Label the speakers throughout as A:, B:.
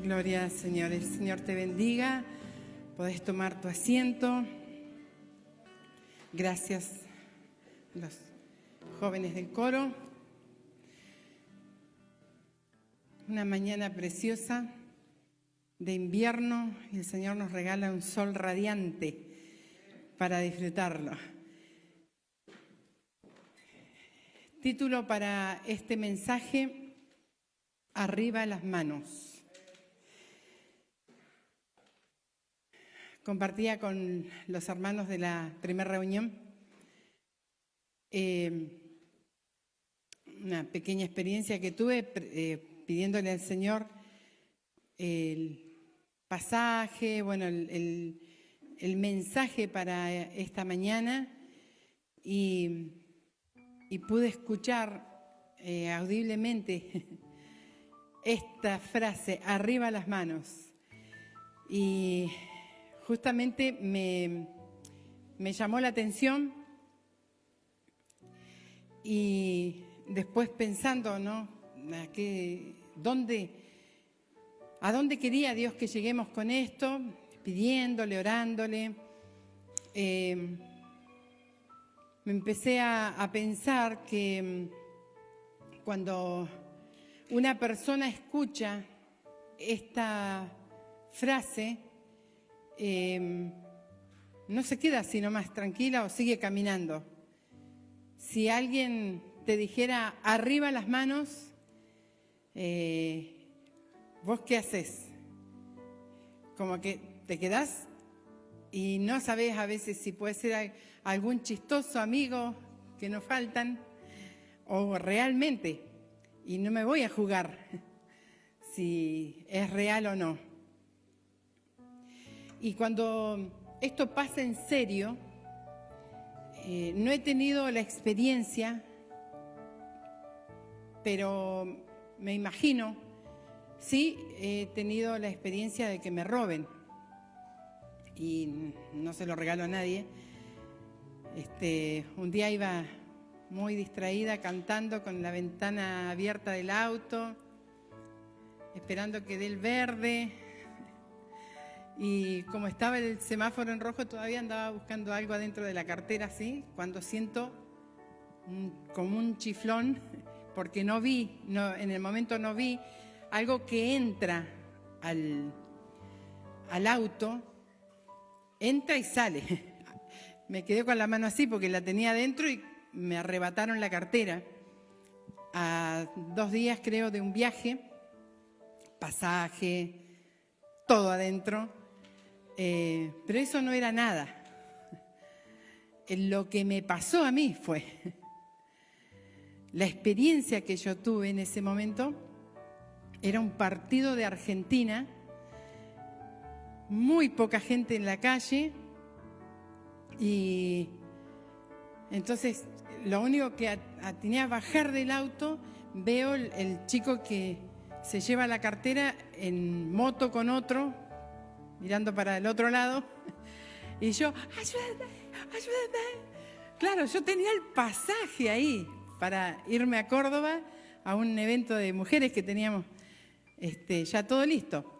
A: Gloria al Señor. El Señor te bendiga. Podés tomar tu asiento. Gracias a los jóvenes del coro. Una mañana preciosa de invierno y el Señor nos regala un sol radiante para disfrutarlo. Título para este mensaje: Arriba las manos. Compartía con los hermanos de la primera reunión una pequeña experiencia que tuve pidiéndole al Señor el pasaje, el mensaje para esta mañana y pude escuchar audiblemente esta frase: arriba las manos. Y justamente me llamó la atención y después pensando, ¿no? ¿A dónde quería Dios que lleguemos con esto? Pidiéndole, orándole. Me empecé a pensar que cuando una persona escucha esta frase, no se queda así nomás tranquila o sigue caminando. Si alguien te dijera arriba las manos, ¿vos qué haces? Como que te quedás y no sabés a veces si puede ser algún chistoso amigo que nos faltan o realmente, y no me voy a jugar si es real o no. Y cuando esto pasa en serio, no he tenido la experiencia, pero me imagino, sí he tenido la experiencia de que me roben. Y no se lo regalo a nadie. Un día iba muy distraída cantando con la ventana abierta del auto, esperando que dé el verde. Y como estaba el semáforo en rojo, todavía andaba buscando algo adentro de la cartera, así, cuando siento como un chiflón, porque en el momento no vi algo que entra al auto, entra y sale. Me quedé con la mano así porque la tenía adentro y me arrebataron la cartera. A 2 días, creo, de un viaje, pasaje, todo adentro. Pero eso no era nada. Lo que me pasó a mí fue la experiencia que yo tuve en ese momento. Era un partido de Argentina, muy poca gente en la calle, y entonces lo único que atiné a bajar del auto, veo el chico que se lleva la cartera en moto con otro, mirando para el otro lado, y yo, ayúdame. Claro, yo tenía el pasaje ahí para irme a Córdoba a un evento de mujeres que teníamos ya todo listo.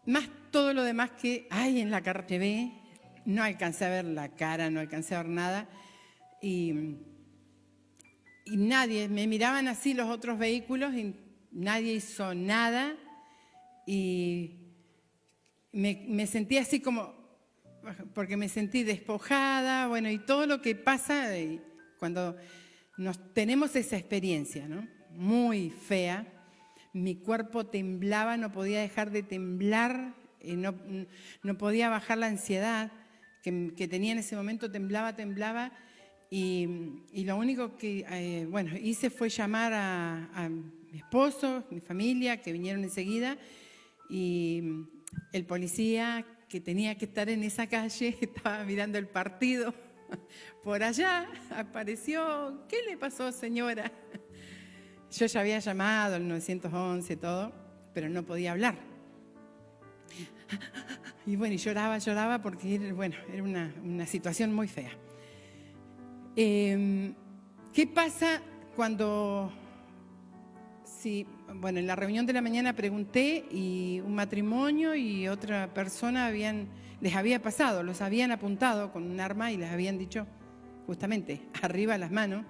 A: Más todo lo demás que hay en la carretera, no alcancé a ver la cara, no alcancé a ver nada. Y nadie, me miraban así los otros vehículos y nadie hizo nada. Y me sentí así como, porque me sentí despojada, y todo lo que pasa cuando tenemos esa experiencia, ¿no? Muy fea. Mi cuerpo temblaba, no podía dejar de temblar, no podía bajar la ansiedad que tenía en ese momento, temblaba. Y lo único que hice fue llamar a mi esposo, mi familia, que vinieron enseguida, y el policía que tenía que estar en esa calle estaba mirando el partido. Por allá apareció. ¿Qué le pasó, señora? Yo ya había llamado al 911, todo, pero no podía hablar. Y lloraba porque era una situación muy fea. ¿Qué pasa cuando Sí, bueno, en la reunión de la mañana pregunté y un matrimonio y otra persona les había pasado, los habían apuntado con un arma y les habían dicho justamente, arriba las manos.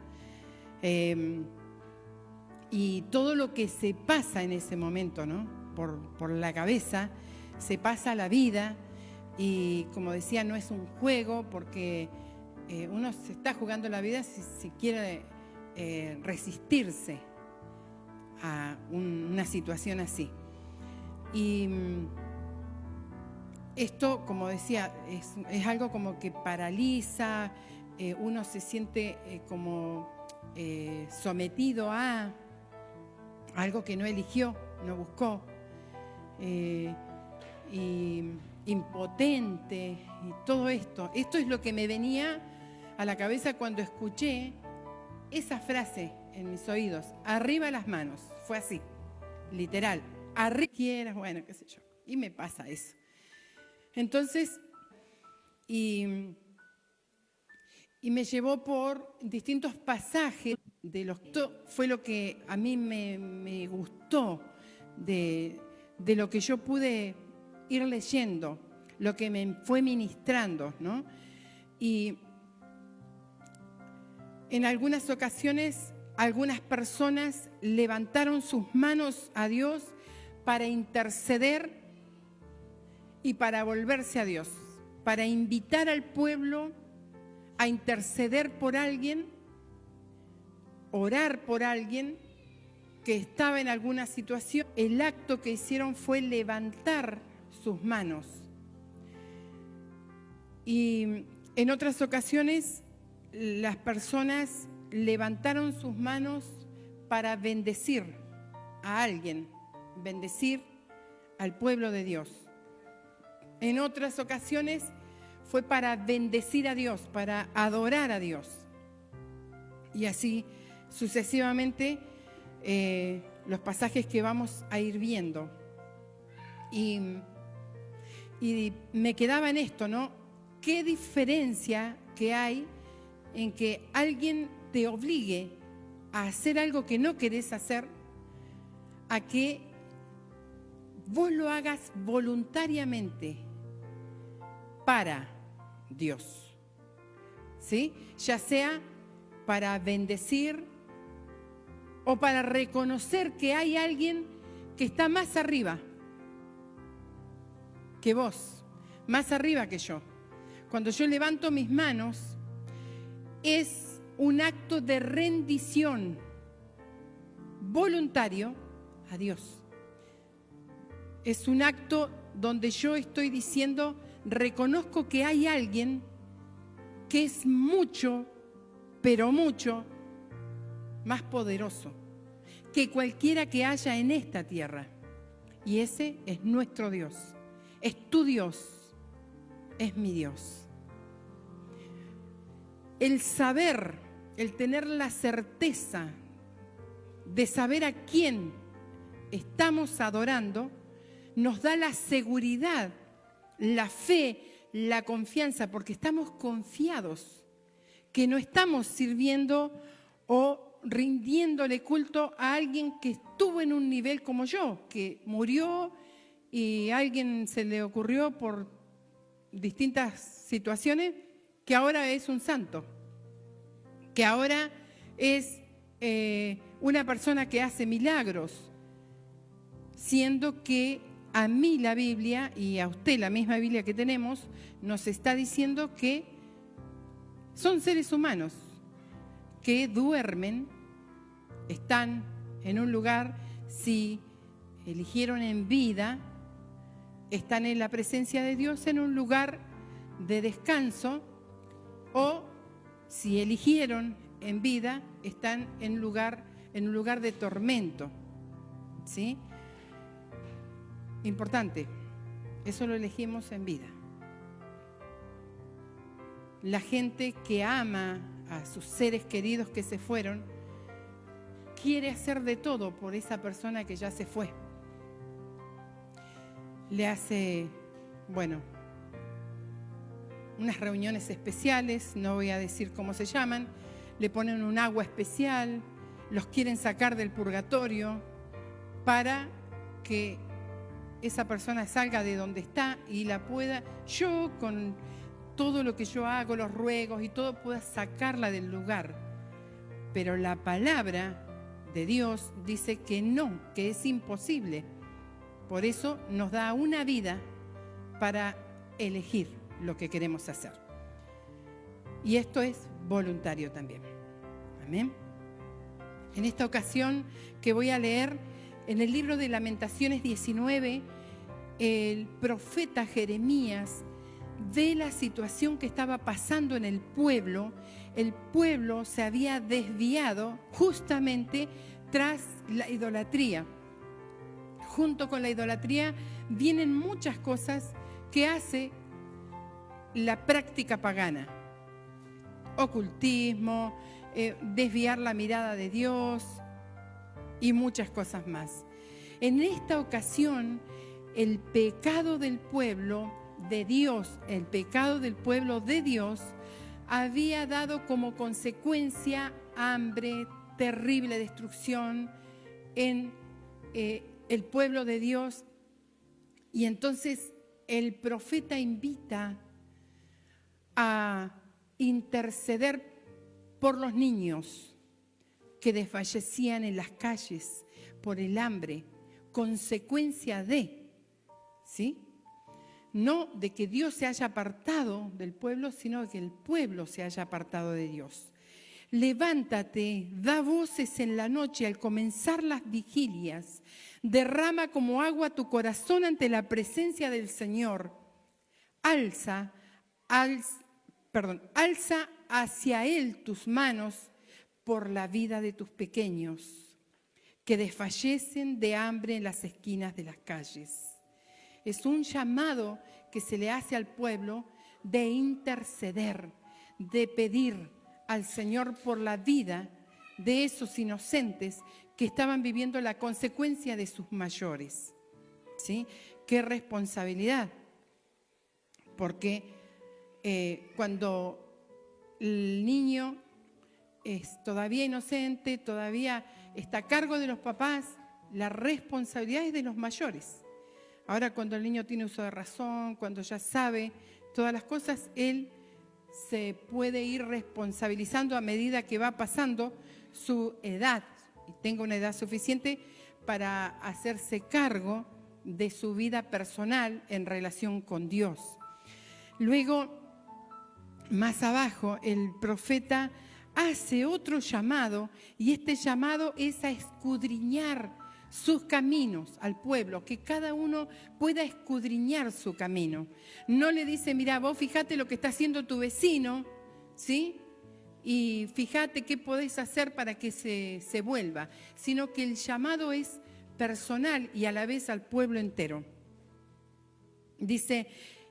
A: Y todo lo que se pasa en ese momento, ¿no? Por la cabeza, se pasa la vida y como decía, no es un juego porque uno se está jugando la vida si quiere resistirse a una situación así. Y esto, como decía, es algo como que paraliza, uno se siente como sometido a algo que no eligió, no buscó, y impotente, y todo esto. Esto es lo que me venía a la cabeza cuando escuché esa frase en mis oídos, arriba las manos. Fue así, literal, arriba quieras, bueno, qué sé yo. Y me pasa eso. Entonces, y me llevó por distintos pasajes de los... Esto fue lo que a mí me gustó de lo que yo pude ir leyendo, lo que me fue ministrando, ¿no? Y en algunas ocasiones, algunas personas levantaron sus manos a Dios para interceder y para volverse a Dios, para invitar al pueblo a interceder por alguien, orar por alguien que estaba en alguna situación. El acto que hicieron fue levantar sus manos. Y en otras ocasiones las personas levantaron sus manos para bendecir a alguien, bendecir al pueblo de Dios. En otras ocasiones fue para bendecir a Dios, para adorar a Dios. Y así sucesivamente los pasajes que vamos a ir viendo. Y me quedaba en esto, ¿no? ¿Qué diferencia que hay en que alguien te obligue a hacer algo que no querés hacer, a que vos lo hagas voluntariamente para Dios? ¿Sí? Ya sea para bendecir o para reconocer que hay alguien que está más arriba que vos, más arriba que yo. Cuando yo levanto mis manos, es un acto de rendición voluntario a Dios. Es un acto donde yo estoy diciendo, reconozco que hay alguien que es mucho, pero mucho más poderoso que cualquiera que haya en esta tierra. Y ese es nuestro Dios. Es tu Dios. Es mi Dios. El saber, el tener la certeza de saber a quién estamos adorando, nos da la seguridad, la fe, la confianza, porque estamos confiados que no estamos sirviendo o rindiéndole culto a alguien que estuvo en un nivel como yo, que murió y a alguien se le ocurrió por distintas situaciones que ahora es un santo, que ahora es una persona que hace milagros, siendo que a mí la Biblia y a usted la misma Biblia que tenemos nos está diciendo que son seres humanos que duermen, están en un lugar, si eligieron en vida, están en la presencia de Dios en un lugar de descanso, o si eligieron en vida, están en un lugar de tormento. ¿Sí? Importante, eso lo elegimos en vida. La gente que ama a sus seres queridos que se fueron, quiere hacer de todo por esa persona que ya se fue. Le hace, unas reuniones especiales, no voy a decir cómo se llaman, le ponen un agua especial, los quieren sacar del purgatorio, para que esa persona salga de donde está y la pueda, yo con todo lo que yo hago, los ruegos y todo, pueda sacarla del lugar. Pero la palabra de Dios dice que no, que es imposible. Por eso nos da una vida para elegir lo que queremos hacer. Y esto es voluntario también. Amén. En esta ocasión que voy a leer en el libro de Lamentaciones 19, el profeta Jeremías ve la situación que estaba pasando en el pueblo. El pueblo se había desviado justamente tras la idolatría. Junto con la idolatría vienen muchas cosas que hace la práctica pagana. Ocultismo, desviar la mirada de Dios y muchas cosas más. En esta ocasión, el pecado del pueblo de Dios, el pecado del pueblo de Dios, había dado como consecuencia hambre, terrible destrucción en el pueblo de Dios. Y entonces el profeta invita a interceder por los niños que desfallecían en las calles por el hambre, consecuencia de, ¿sí? No de que Dios se haya apartado del pueblo, sino que el pueblo se haya apartado de Dios. Levántate, da voces en la noche al comenzar las vigilias, derrama como agua tu corazón ante la presencia del Señor. Alza hacia Él tus manos por la vida de tus pequeños, que desfallecen de hambre en las esquinas de las calles. Es un llamado que se le hace al pueblo de interceder, de pedir al Señor por la vida de esos inocentes que estaban viviendo la consecuencia de sus mayores. ¿Sí? Qué responsabilidad, porque cuando el niño es todavía inocente, todavía está a cargo de los papás, la responsabilidad es de los mayores. Ahora, cuando el niño tiene uso de razón, cuando ya sabe todas las cosas, él se puede ir responsabilizando a medida que va pasando su edad y tenga una edad suficiente para hacerse cargo de su vida personal en relación con Dios. Luego, más abajo, el profeta hace otro llamado, y este llamado es a escudriñar sus caminos al pueblo, que cada uno pueda escudriñar su camino. No le dice, mira, vos fíjate lo que está haciendo tu vecino, ¿sí? Y fíjate qué podés hacer para que se vuelva, sino que el llamado es personal y a la vez al pueblo entero. Dice,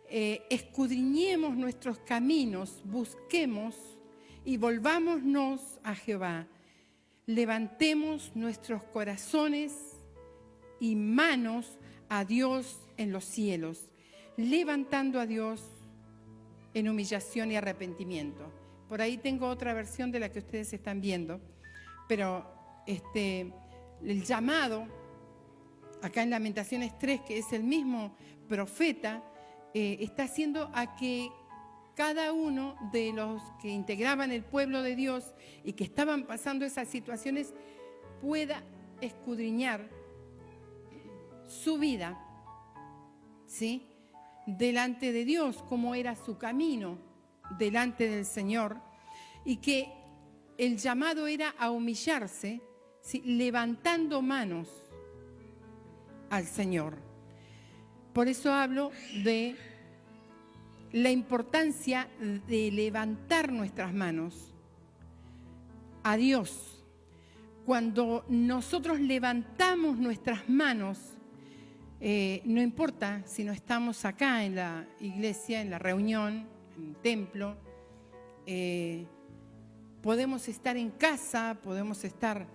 A: escudriñemos nuestros caminos, busquemos y volvámonos a Jehová. Levantemos nuestros corazones y manos a Dios en los cielos, levantando a Dios en humillación y arrepentimiento. Por ahí tengo otra versión de la que ustedes están viendo, pero el llamado, acá en Lamentaciones 3, que es el mismo profeta, está haciendo a que cada uno de los que integraban el pueblo de Dios y que estaban pasando esas situaciones pueda escudriñar su vida, ¿sí? Delante de Dios, cómo era su camino delante del Señor, y que el llamado era a humillarse, ¿sí? Levantando manos al Señor. Por eso hablo de la importancia de levantar nuestras manos a Dios. Cuando nosotros levantamos nuestras manos, no importa si no estamos acá en la iglesia, en la reunión, en el templo, podemos estar en casa, podemos estar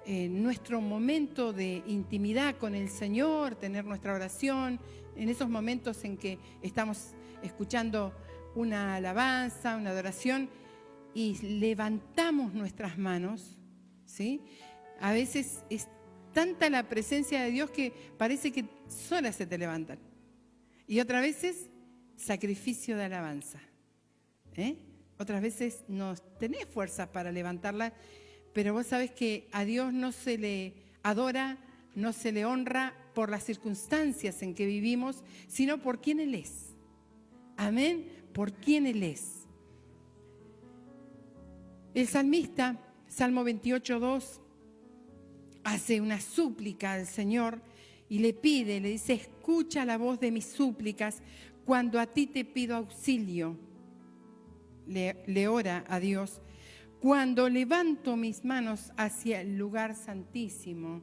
A: en nuestro momento de intimidad con el Señor, tener nuestra oración, en esos momentos en que estamos escuchando una alabanza, una adoración, y levantamos nuestras manos, ¿sí? A veces es tanta la presencia de Dios que parece que solas se te levantan. Y otras veces, sacrificio de alabanza. Otras veces no tenés fuerza para levantarla, pero vos sabés que a Dios no se le adora, no se le honra por las circunstancias en que vivimos, sino por quién Él es. Amén, por quién Él es. El salmista, Salmo 28:2, hace una súplica al Señor y le pide, le dice: escucha la voz de mis súplicas cuando a ti te pido auxilio. Le ora a Dios cuando levanto mis manos hacia el lugar santísimo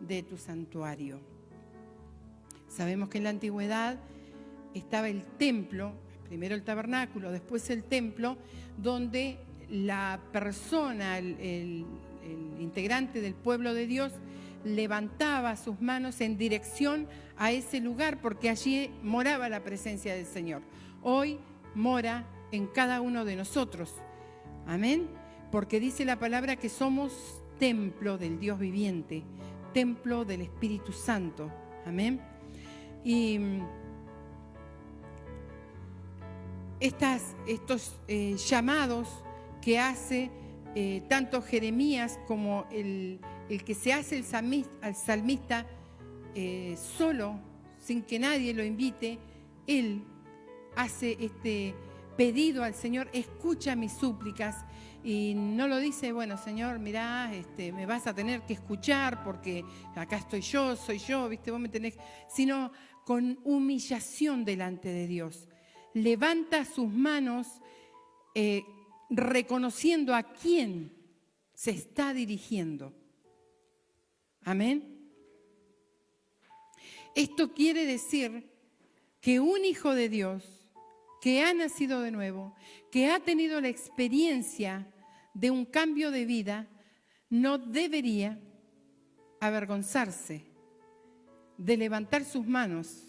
A: de tu santuario. Sabemos que en la antigüedad estaba el templo, primero el tabernáculo, después el templo, donde la persona, el integrante del pueblo de Dios, levantaba sus manos en dirección a ese lugar, porque allí moraba la presencia del Señor. Hoy mora en cada uno de nosotros. Amén. Porque dice la palabra que somos templo del Dios viviente, templo del Espíritu Santo. Amén. Y estos llamados que hace tanto Jeremías como el que se hace al salmista solo, sin que nadie lo invite, él hace este pedido al Señor: escucha mis súplicas. Y no lo dice, bueno, Señor, mirá, me vas a tener que escuchar porque acá estoy yo, soy yo, viste, vos me tenés, sino con humillación delante de Dios. Levanta sus manos reconociendo a quién se está dirigiendo. Amén. Esto quiere decir que un hijo de Dios que ha nacido de nuevo, que ha tenido la experiencia de un cambio de vida, no debería avergonzarse de levantar sus manos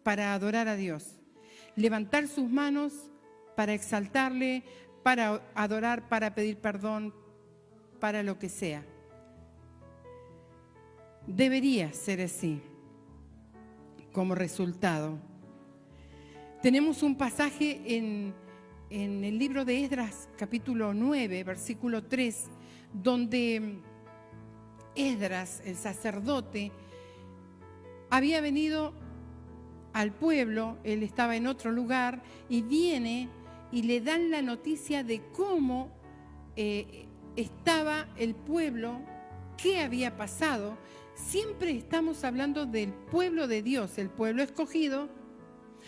A: para adorar a Dios, levantar sus manos para exaltarle, para adorar, para pedir perdón, para lo que sea. Debería ser así como resultado. Tenemos un pasaje en el libro de Esdras, capítulo 9, versículo 3, donde Esdras, el sacerdote, había venido al pueblo, él estaba en otro lugar, y viene y le dan la noticia de cómo estaba el pueblo, qué había pasado. Siempre estamos hablando del pueblo de Dios, el pueblo escogido,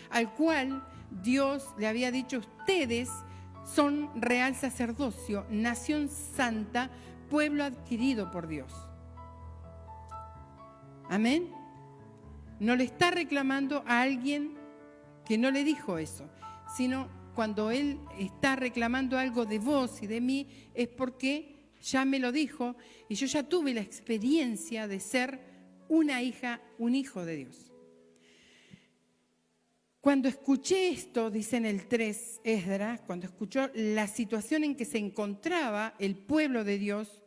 A: al cual Dios le había dicho: ustedes son real sacerdocio, nación santa, pueblo adquirido por Dios. Amén. No le está reclamando a alguien que no le dijo eso, sino cuando Él está reclamando algo de vos y de mí, es porque ya me lo dijo y yo ya tuve la experiencia de ser una hija, un hijo de Dios. Cuando escuché esto, dice en el 3 Esdras, cuando escuchó la situación en que se encontraba el pueblo de Dios,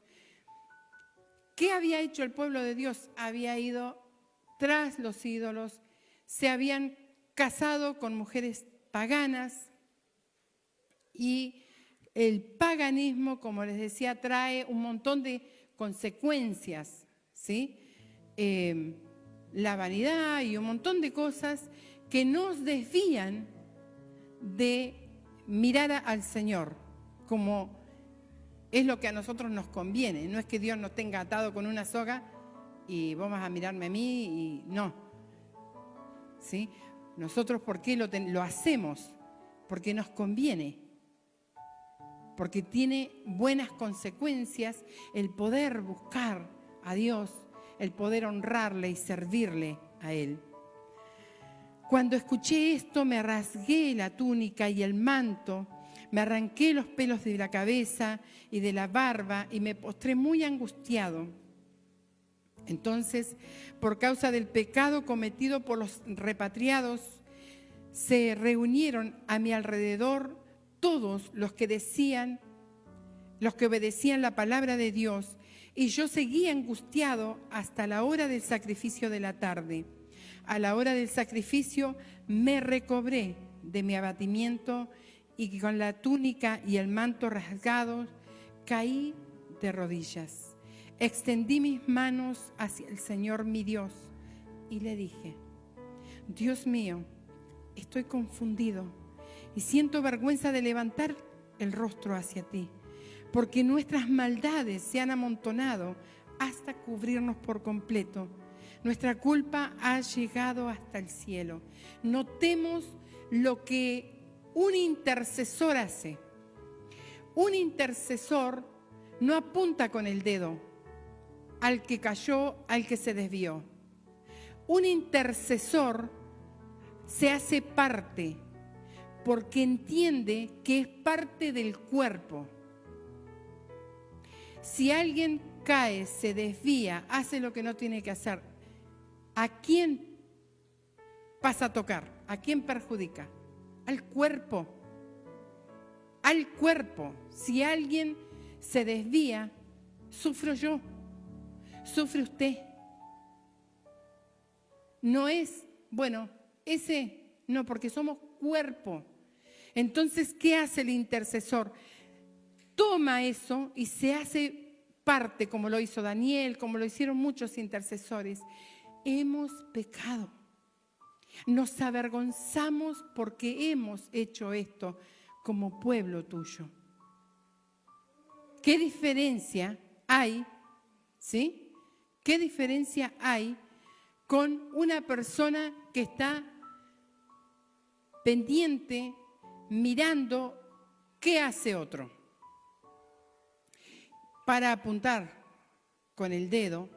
A: ¿qué había hecho el pueblo de Dios? Había ido tras los ídolos, se habían casado con mujeres paganas y el paganismo, como les decía, trae un montón de consecuencias, ¿sí? La vanidad y un montón de cosas que nos desvían de mirar al Señor como es lo que a nosotros nos conviene. No es que Dios nos tenga atado con una soga y vos vas a mirarme a mí y no. ¿Sí? Nosotros, ¿por qué lo hacemos? Porque nos conviene. Porque tiene buenas consecuencias el poder buscar a Dios, el poder honrarle y servirle a Él. Cuando escuché esto, me rasgué la túnica y el manto, me arranqué los pelos de la cabeza y de la barba y me postré muy angustiado. Entonces, por causa del pecado cometido por los repatriados, se reunieron a mi alrededor todos los que obedecían la palabra de Dios, Y yo seguí angustiado hasta la hora del sacrificio de la tarde. A la hora del sacrificio me recobré de mi abatimiento y con la túnica y el manto rasgados caí de rodillas. Extendí mis manos hacia el Señor mi Dios y le dije: Dios mío, estoy confundido y siento vergüenza de levantar el rostro hacia ti, porque nuestras maldades se han amontonado hasta cubrirnos por completo. Nuestra culpa ha llegado hasta el cielo. Notemos lo que un intercesor hace. Un intercesor no apunta con el dedo al que cayó, al que se desvió. Un intercesor se hace parte porque entiende que es parte del cuerpo. Si alguien cae, se desvía, hace lo que no tiene que hacer, ¿a quién pasa a tocar? ¿A quién perjudica? Al cuerpo. Al cuerpo. Si alguien se desvía, sufro yo, sufre usted. No es, bueno, ese no, porque somos cuerpo. Entonces, ¿qué hace el intercesor? Toma eso y se hace parte, como lo hizo Daniel, como lo hicieron muchos intercesores. Hemos pecado. Nos avergonzamos porque hemos hecho esto como pueblo tuyo. ¿Qué diferencia hay? ¿Sí? ¿Qué diferencia hay con una persona que está pendiente, mirando qué hace otro? Para apuntar con el dedo,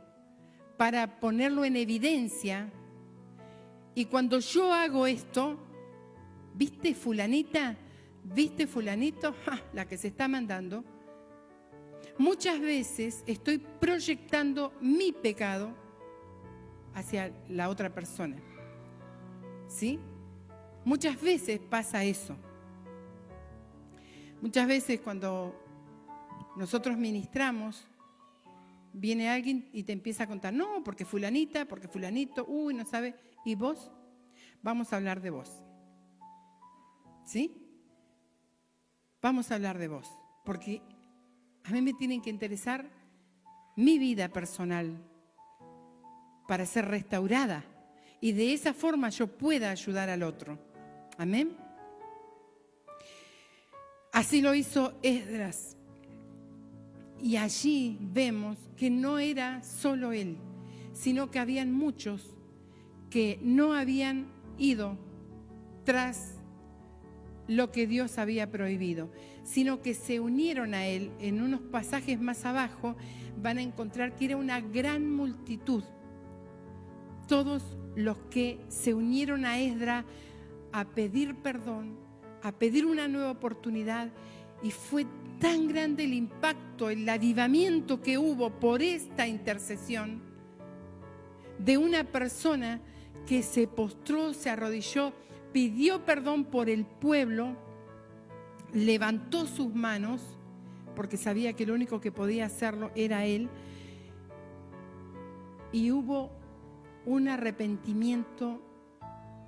A: para ponerlo en evidencia. Y cuando yo hago esto, ¿viste fulanita? ¿Viste fulanito? ¡Ja! La que se está mandando. Muchas veces estoy proyectando mi pecado hacia la otra persona. ¿Sí? Muchas veces pasa eso. Muchas veces cuando nosotros ministramos, viene alguien y te empieza a contar, no, porque fulanita, porque fulanito, uy, no sabe. ¿Y vos? Vamos a hablar de vos. ¿Sí? Vamos a hablar de vos, porque a mí me tienen que interesar mi vida personal para ser restaurada y de esa forma yo pueda ayudar al otro. Amén. Así lo hizo Esdras. Y allí vemos que no era solo él, sino que habían muchos que no habían ido tras lo que Dios había prohibido, sino que se unieron a él. En unos pasajes más abajo van a encontrar que era una gran multitud. Todos los que se unieron a Esdras a pedir perdón, a pedir una nueva oportunidad, y fue tan grande el impacto, el avivamiento que hubo por esta intercesión de una persona que se postró, se arrodilló, pidió perdón por el pueblo, levantó sus manos, porque sabía que lo único que podía hacerlo era él, y hubo un arrepentimiento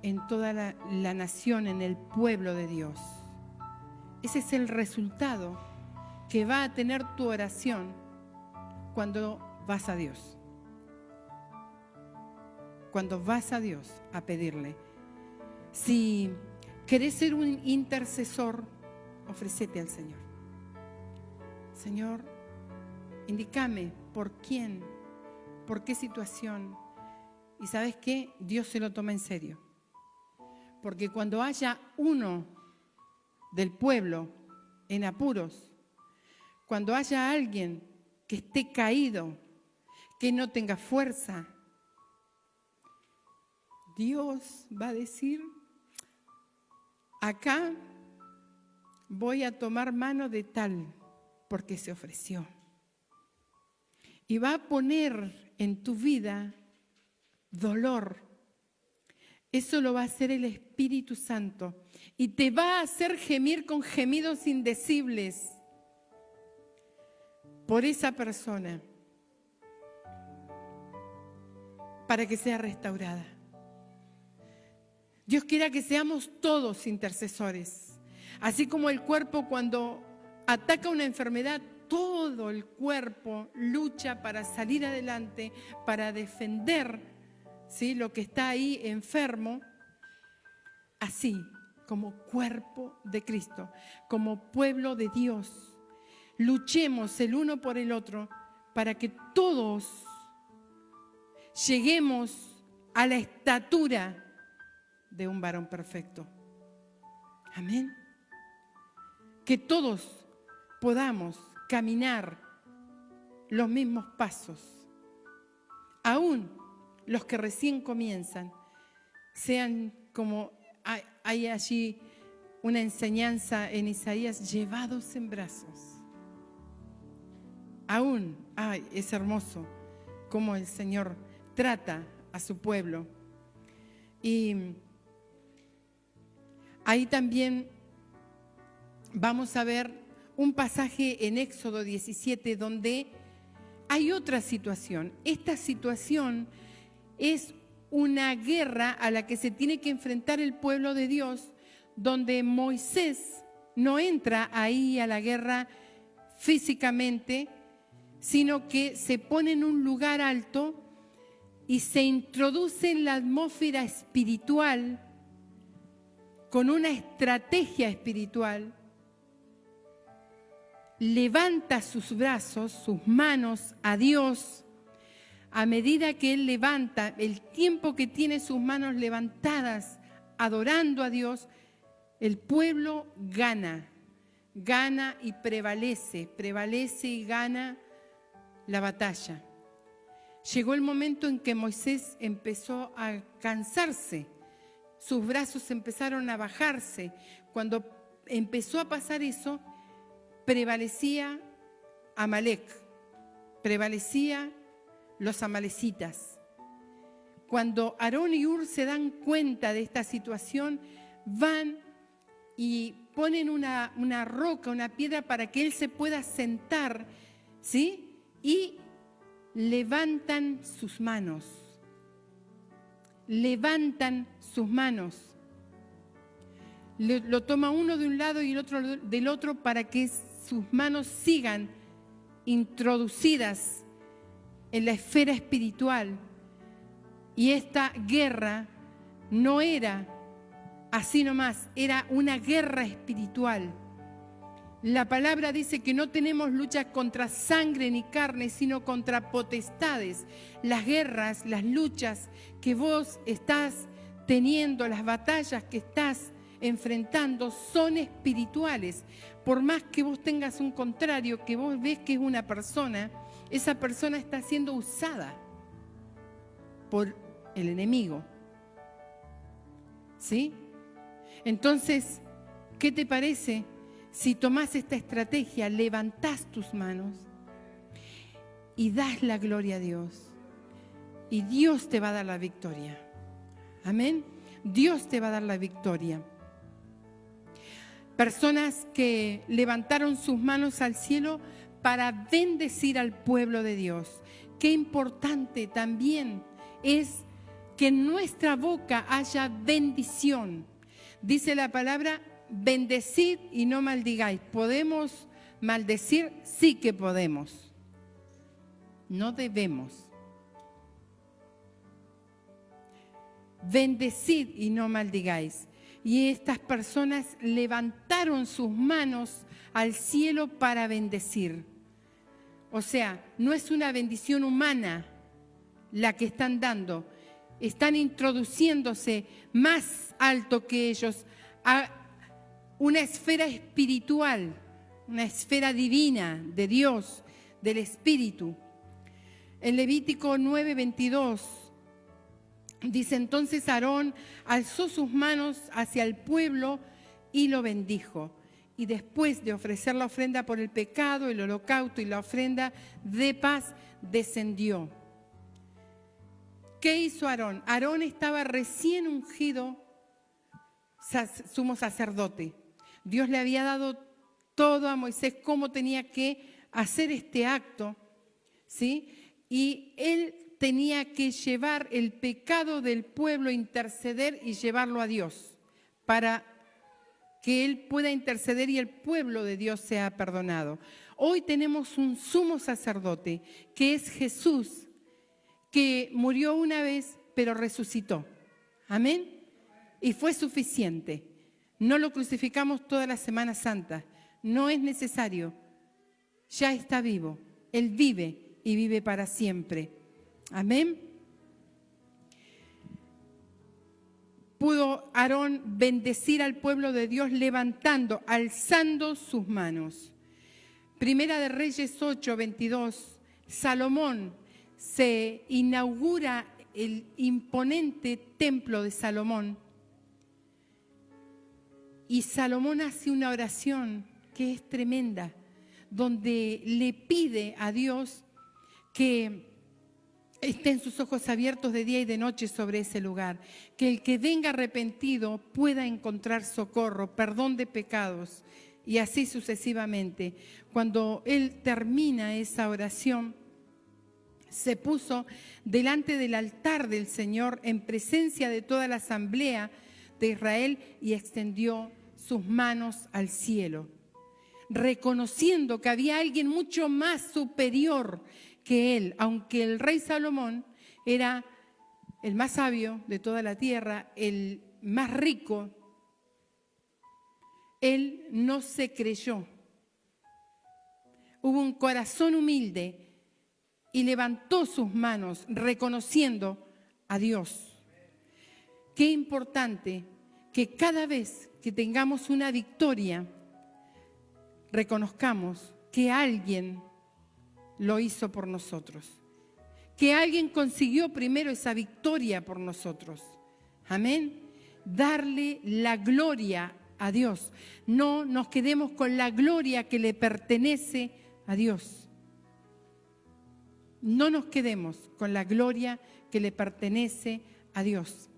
A: en toda la nación, en el pueblo de Dios. Ese es el resultado que va a tener tu oración cuando vas a Dios. Cuando vas a Dios a pedirle. Si querés ser un intercesor, ofrécete al Señor. Señor, indícame por quién, por qué situación. Y ¿sabes qué? Dios se lo toma en serio. Porque cuando haya uno del pueblo en apuros, cuando haya alguien que esté caído, que no tenga fuerza, Dios va a decir, acá voy a tomar mano de tal, porque se ofreció. Y va a poner en tu vida dolor. Eso lo va a hacer el Espíritu Santo y te va a hacer gemir con gemidos indecibles por esa persona. para que sea restaurada. Dios quiera que seamos todos intercesores. Así como el cuerpo cuando ataca una enfermedad, todo el cuerpo lucha para salir adelante, para defender, ¿sí?, lo que está ahí enfermo. Así, como cuerpo de Cristo, como pueblo de Dios, luchemos el uno por el otro para que todos lleguemos a la estatura de un varón perfecto. Amén. Que todos podamos caminar los mismos pasos, aún los que recién comienzan, sean como hay allí una enseñanza en Isaías, llevados en brazos. Aún, es hermoso cómo el Señor trata a su pueblo. Y ahí también vamos a ver un pasaje en Éxodo 17 donde hay otra situación. Esta situación es una guerra a la que se tiene que enfrentar el pueblo de Dios, donde Moisés no entra ahí a la guerra físicamente, sino que se pone en un lugar alto y se introduce en la atmósfera espiritual con una estrategia espiritual. Levanta sus brazos, sus manos a Dios. A medida que él levanta, el tiempo que tiene sus manos levantadas, adorando a Dios, el pueblo gana y prevalece y gana la batalla. Llegó el momento en que Moisés empezó a cansarse, sus brazos empezaron a bajarse. Cuando empezó a pasar eso, prevalecía Amalek, prevalecía los amalecitas. Cuando Aarón y Hur se dan cuenta de esta situación, van y ponen una roca, una piedra para que él se pueda sentar, ¿sí? Y levantan sus manos. Levantan sus manos. Lo toma uno de un lado y el otro del otro para que sus manos sigan introducidas en la esfera espiritual. Y esta guerra no era así nomás, era una guerra espiritual. La palabra dice que no tenemos lucha contra sangre ni carne, sino contra potestades. Las guerras, las luchas que vos estás teniendo, las batallas que estás enfrentando son espirituales. Por más que vos tengas un contrario, que vos ves que es una persona, esa persona está siendo usada por el enemigo. ¿Sí? Entonces, ¿qué te parece si tomás esta estrategia, levantás tus manos y das la gloria a Dios? Y Dios te va a dar la victoria. Amén. Dios te va a dar la victoria. Personas que levantaron sus manos al cielo para bendecir al pueblo de Dios. Qué importante también es que en nuestra boca haya bendición. Dice la palabra, bendecid y no maldigáis. ¿Podemos maldecir? Sí que podemos. No debemos. Bendecid y no maldigáis. Y estas personas levantaron sus manos al cielo para bendecir. O sea, no es una bendición humana la que están dando. Están introduciéndose más alto que ellos a una esfera espiritual, una esfera divina de Dios, del Espíritu. En Levítico 9:22 dice: entonces Aarón alzó sus manos hacia el pueblo y lo bendijo. Y después de ofrecer la ofrenda por el pecado, el holocausto y la ofrenda de paz, descendió. ¿Qué hizo Aarón? Aarón estaba recién ungido sumo sacerdote. Dios le había dado todo a Moisés, cómo tenía que hacer este acto, ¿sí? Y él tenía que llevar el pecado del pueblo, interceder y llevarlo a Dios, para que Él pueda interceder y el pueblo de Dios sea perdonado. Hoy tenemos un sumo sacerdote, que es Jesús, que murió una vez, pero resucitó. Amén. Y fue suficiente. No lo crucificamos toda la Semana Santa. No es necesario. Ya está vivo. Él vive y vive para siempre. Amén. Pudo Aarón bendecir al pueblo de Dios levantando, alzando sus manos. Primera de Reyes 8:22. Salomón se inaugura el imponente templo de Salomón. Y Salomón hace una oración que es tremenda, donde le pide a Dios que estén sus ojos abiertos de día y de noche sobre ese lugar, que el que venga arrepentido pueda encontrar socorro, perdón de pecados, y así sucesivamente. Cuando él termina esa oración, se puso delante del altar del Señor en presencia de toda la asamblea de Israel y extendió sus manos al cielo, reconociendo que había alguien mucho más superior que él, aunque el rey Salomón era el más sabio de toda la tierra, el más rico. Él no se creyó. Hubo un corazón humilde y levantó sus manos reconociendo a Dios. Qué importante que cada vez que tengamos una victoria, reconozcamos que alguien lo hizo por nosotros, que alguien consiguió primero esa victoria por nosotros. Amén. Darle la gloria a Dios. No nos quedemos con la gloria que le pertenece a Dios. No nos quedemos con la gloria que le pertenece a Dios.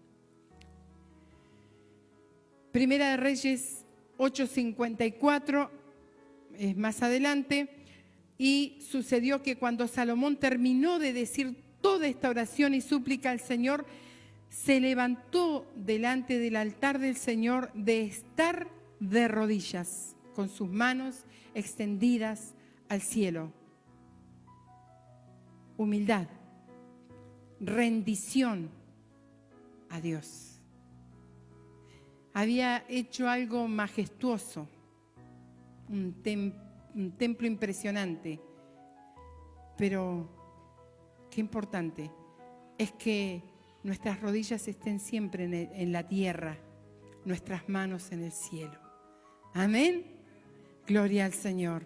A: Primera de Reyes 8:54, es más adelante, y sucedió que cuando Salomón terminó de decir toda esta oración y súplica al Señor, se levantó delante del altar del Señor de estar de rodillas, con sus manos extendidas al cielo. Humildad, rendición a Dios. Había hecho algo majestuoso, un templo impresionante, pero qué importante es que nuestras rodillas estén siempre en la tierra, nuestras manos en el cielo. Amén. Gloria al Señor.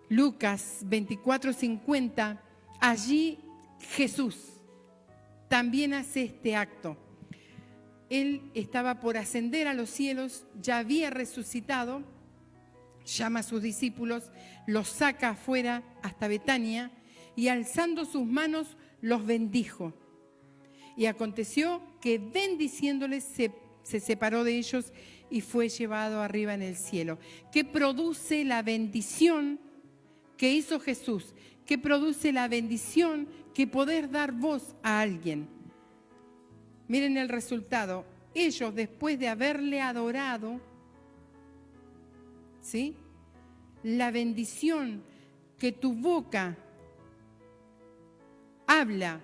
A: Lucas 24:50, allí Jesús también hace este acto. Él estaba por ascender a los cielos, ya había resucitado, llama a sus discípulos, los saca afuera hasta Betania y alzando sus manos los bendijo. Y aconteció que bendiciéndoles se separó de ellos y fue llevado arriba en el cielo. ¿Qué produce la bendición que hizo Jesús? ¿Qué produce la bendición que podés dar vos a alguien? Miren el resultado. Ellos, después de haberle adorado, ¿sí?, la bendición que tu boca habla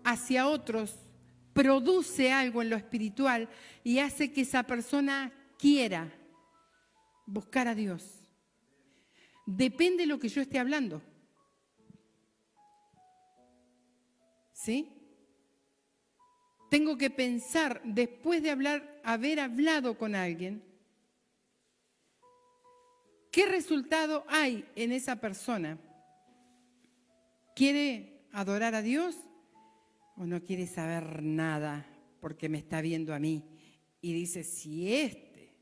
A: hacia otros produce algo en lo espiritual y hace que esa persona quiera buscar a Dios. Depende de lo que yo esté hablando. ¿Sí? Tengo que pensar, después de haber hablado con alguien, ¿qué resultado hay en esa persona? ¿Quiere adorar a Dios o no quiere saber nada porque me está viendo a mí? Y dice, si este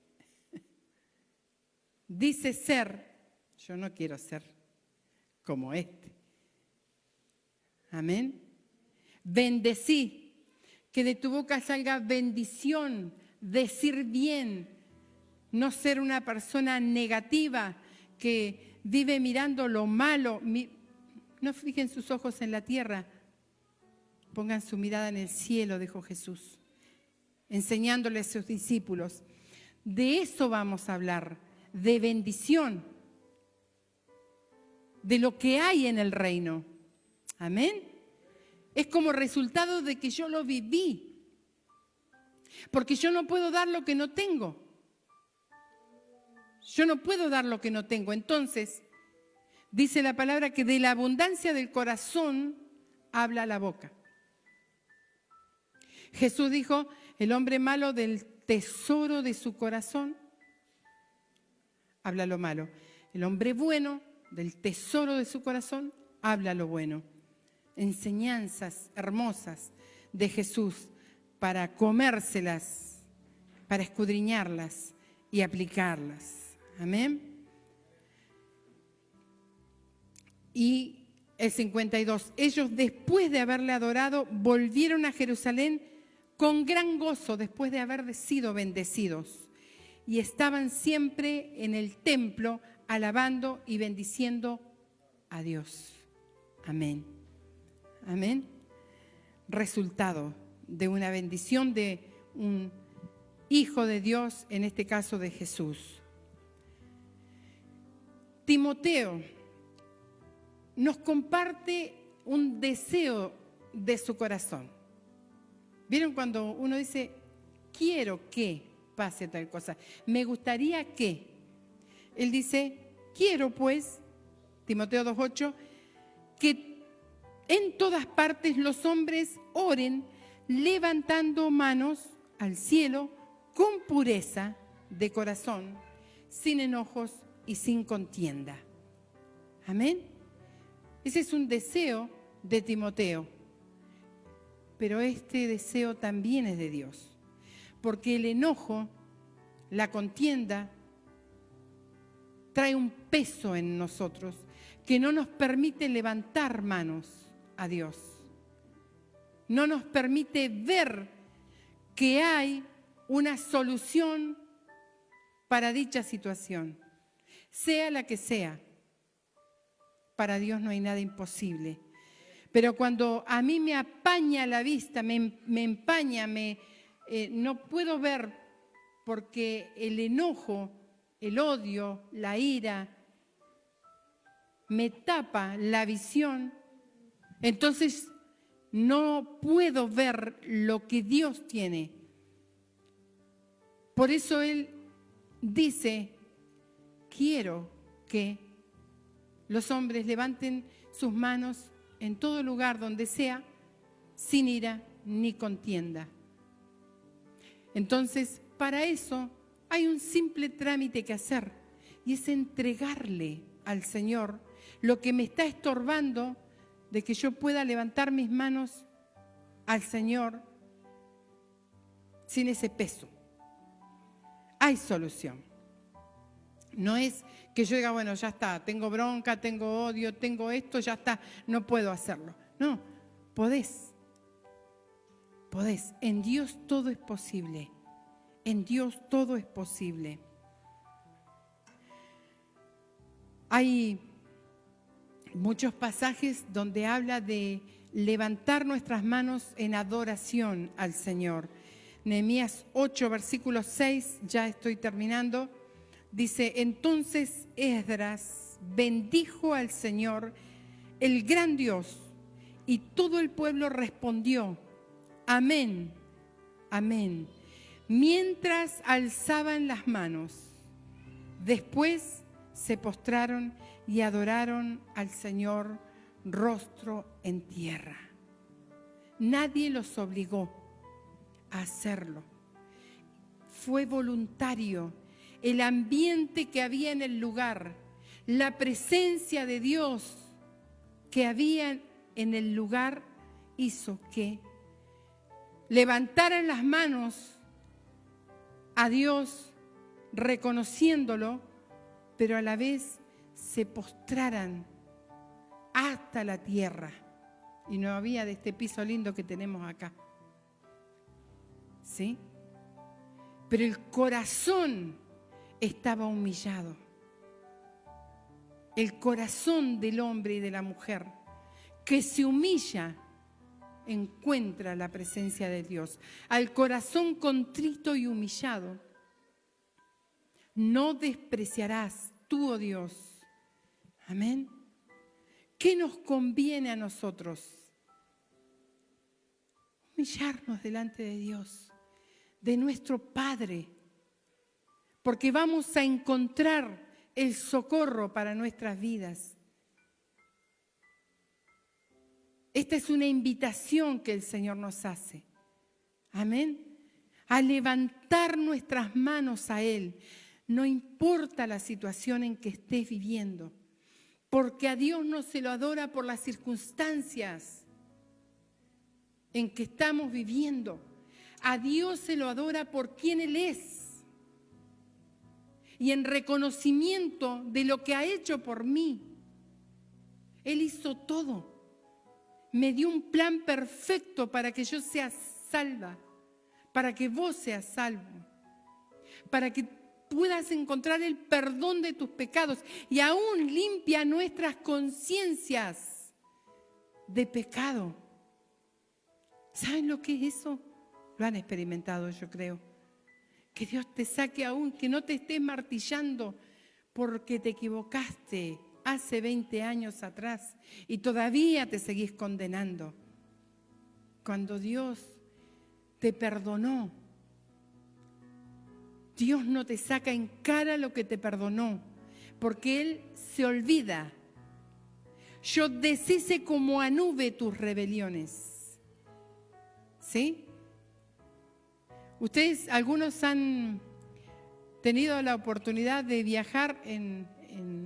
A: dice ser, yo no quiero ser como este. Amén. Bendecí. Que de tu boca salga bendición, decir bien, no ser una persona negativa que vive mirando lo malo. no fijen sus ojos en la tierra, pongan su mirada en el cielo, dijo Jesús, enseñándole a sus discípulos. De eso vamos a hablar, de bendición, de lo que hay en el reino. Amén. Es como resultado de que yo lo viví, porque yo no puedo dar lo que no tengo. Yo no puedo dar lo que no tengo. Entonces, dice la palabra que de la abundancia del corazón habla la boca. Jesús dijo, el hombre malo del tesoro de su corazón habla lo malo. El hombre bueno del tesoro de su corazón habla lo bueno. Enseñanzas hermosas de Jesús para comérselas, para escudriñarlas y aplicarlas. Amén. Y el 52. Ellos, después de haberle adorado, volvieron a Jerusalén con gran gozo, después de haber sido bendecidos. Y estaban siempre en el templo, alabando y bendiciendo a Dios. Amén. Amén. Resultado de una bendición de un hijo de Dios, en este caso de Jesús. Timoteo nos comparte un deseo de su corazón. ¿Vieron cuando uno dice, quiero que pase tal cosa? Me gustaría que. Él dice, quiero pues, Timoteo 2:8, que en todas partes los hombres oren levantando manos al cielo con pureza de corazón, sin enojos y sin contienda. Amén. Ese es un deseo de Timoteo. Pero este deseo también es de Dios. Porque el enojo, la contienda, trae un peso en nosotros que no nos permite levantar manos a Dios. No nos permite ver que hay una solución para dicha situación. Sea la que sea, para Dios no hay nada imposible. Pero cuando a mí me apaña la vista, me empaña, no puedo ver porque el enojo, el odio, la ira, me tapa la visión, entonces no puedo ver lo que Dios tiene. Por eso Él dice, quiero que los hombres levanten sus manos en todo lugar donde sea, sin ira ni contienda. Entonces, para eso hay un simple trámite que hacer, y es entregarle al Señor lo que me está estorbando de que yo pueda levantar mis manos al Señor sin ese peso. Hay solución. No es que yo diga, bueno, ya está, tengo bronca, tengo odio, tengo esto, ya está, no puedo hacerlo. No, podés. En Dios todo es posible. En Dios todo es posible. Hay muchos pasajes donde habla de levantar nuestras manos en adoración al Señor. Nehemías 8, versículo 6, ya estoy terminando. Dice, entonces Esdras bendijo al Señor, el gran Dios, y todo el pueblo respondió, amén, amén, mientras alzaban las manos. Después se postraron y adoraron al Señor rostro en tierra. Nadie los obligó a hacerlo. Fue voluntario. El ambiente que había en el lugar, la presencia de Dios que había en el lugar hizo que levantaran las manos a Dios reconociéndolo, pero a la vez se postraran hasta la tierra. Y no había de este piso lindo que tenemos acá. ¿Sí? Pero el corazón estaba humillado. El corazón del hombre y de la mujer que se humilla encuentra la presencia de Dios. Al corazón contrito y humillado no despreciarás tú, oh Dios. Amén. ¿Qué nos conviene a nosotros? Humillarnos delante de Dios, de nuestro Padre, porque vamos a encontrar el socorro para nuestras vidas. Esta es una invitación que el Señor nos hace. Amén. A levantar nuestras manos a Él. No importa la situación en que estés viviendo, porque a Dios no se lo adora por las circunstancias en que estamos viviendo. A Dios se lo adora por quien Él es. Y en reconocimiento de lo que ha hecho por mí. Él hizo todo. Me dio un plan perfecto para que yo sea salva, para que vos seas salvo, para que puedas encontrar el perdón de tus pecados y aún limpia nuestras conciencias de pecado. ¿Saben lo que es eso? Lo han experimentado, yo creo. Que Dios te saque aún, que no te estés martillando porque te equivocaste hace 20 años atrás y todavía te seguís condenando. Cuando Dios te perdonó, Dios no te saca en cara lo que te perdonó, porque Él se olvida. Yo deshice como a nube tus rebeliones. ¿Sí? Ustedes, algunos han tenido la oportunidad de viajar en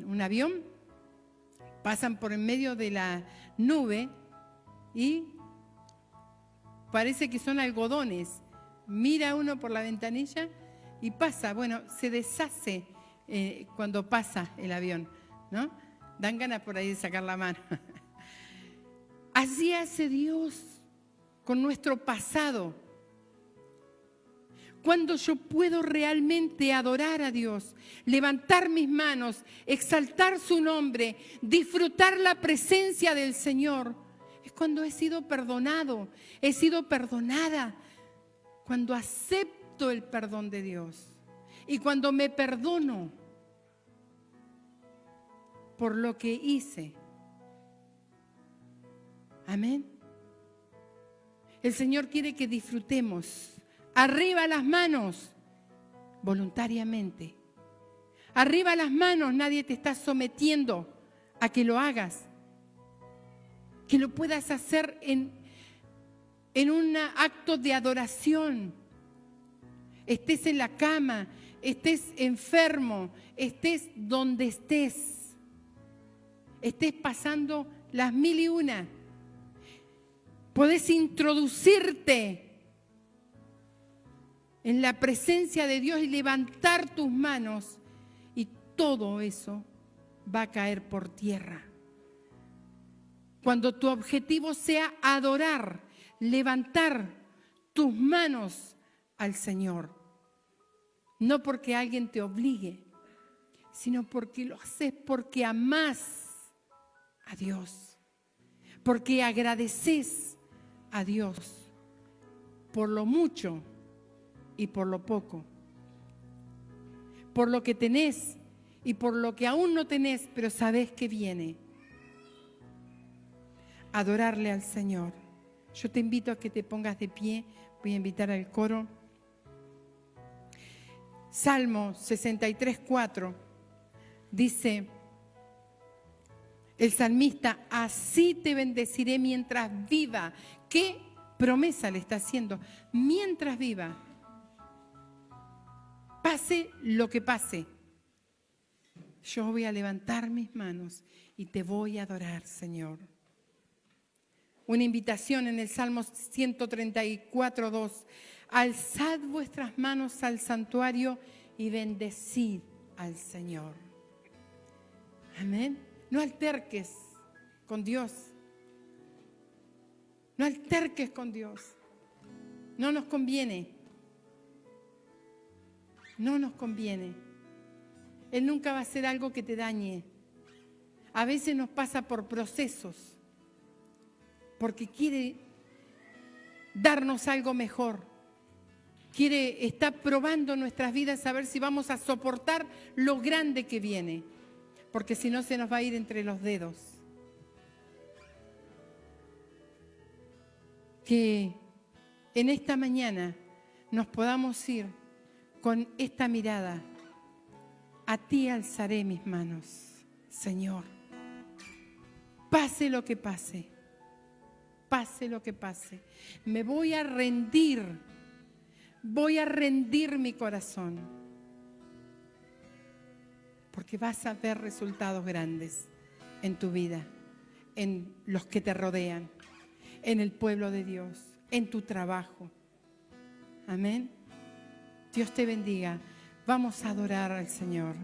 A: un avión, pasan por en medio de la nube y parece que son algodones. Mira uno por la ventanilla y pasa, bueno, se deshace cuando pasa el avión, ¿no? Dan ganas por ahí de sacar la mano. Así hace Dios con nuestro pasado. Cuando yo puedo realmente adorar a Dios, levantar mis manos, exaltar su nombre, disfrutar la presencia del Señor, es cuando he sido perdonado, he sido perdonada, cuando acepto el perdón de Dios y cuando me perdono por lo que hice. Amén. El Señor quiere que disfrutemos. Arriba las manos, voluntariamente. Arriba las manos, nadie te está sometiendo a que lo hagas. Que lo puedas hacer en un acto de adoración. Estés en la cama, estés enfermo, estés donde estés. Estés pasando las 1001. Podés introducirte en la presencia de Dios y levantar tus manos y todo eso va a caer por tierra. Cuando tu objetivo sea adorar, levantar tus manos al Señor. No porque alguien te obligue, sino porque lo haces porque amás a Dios. Porque agradeces a Dios por lo mucho y por lo poco, por lo que tenés y por lo que aún no tenés, pero sabés que viene. Adorarle al Señor. Yo te invito a que te pongas de pie, voy a invitar al coro. Salmo 63:4 dice el salmista: así te bendeciré mientras viva. ¿Qué promesa le está haciendo? Mientras viva. Pase lo que pase, yo voy a levantar mis manos y te voy a adorar, Señor. Una invitación en el Salmo 134:2. Alzad vuestras manos al santuario y bendecid al Señor. Amén. No alterques con Dios. No alterques con Dios. No nos conviene. No nos conviene. Él nunca va a hacer algo que te dañe. A veces nos pasa por procesos. porque quiere darnos algo mejor. Está probando nuestras vidas a ver si vamos a soportar lo grande que viene, porque si no se nos va a ir entre los dedos. Que en esta mañana nos podamos ir con esta mirada. A ti alzaré mis manos, Señor. Pase lo que pase, pase lo que pase. Me voy a rendir mi corazón, porque vas a ver resultados grandes en tu vida, en los que te rodean, en el pueblo de Dios, en tu trabajo. Amén. Dios te bendiga. Vamos a adorar al Señor.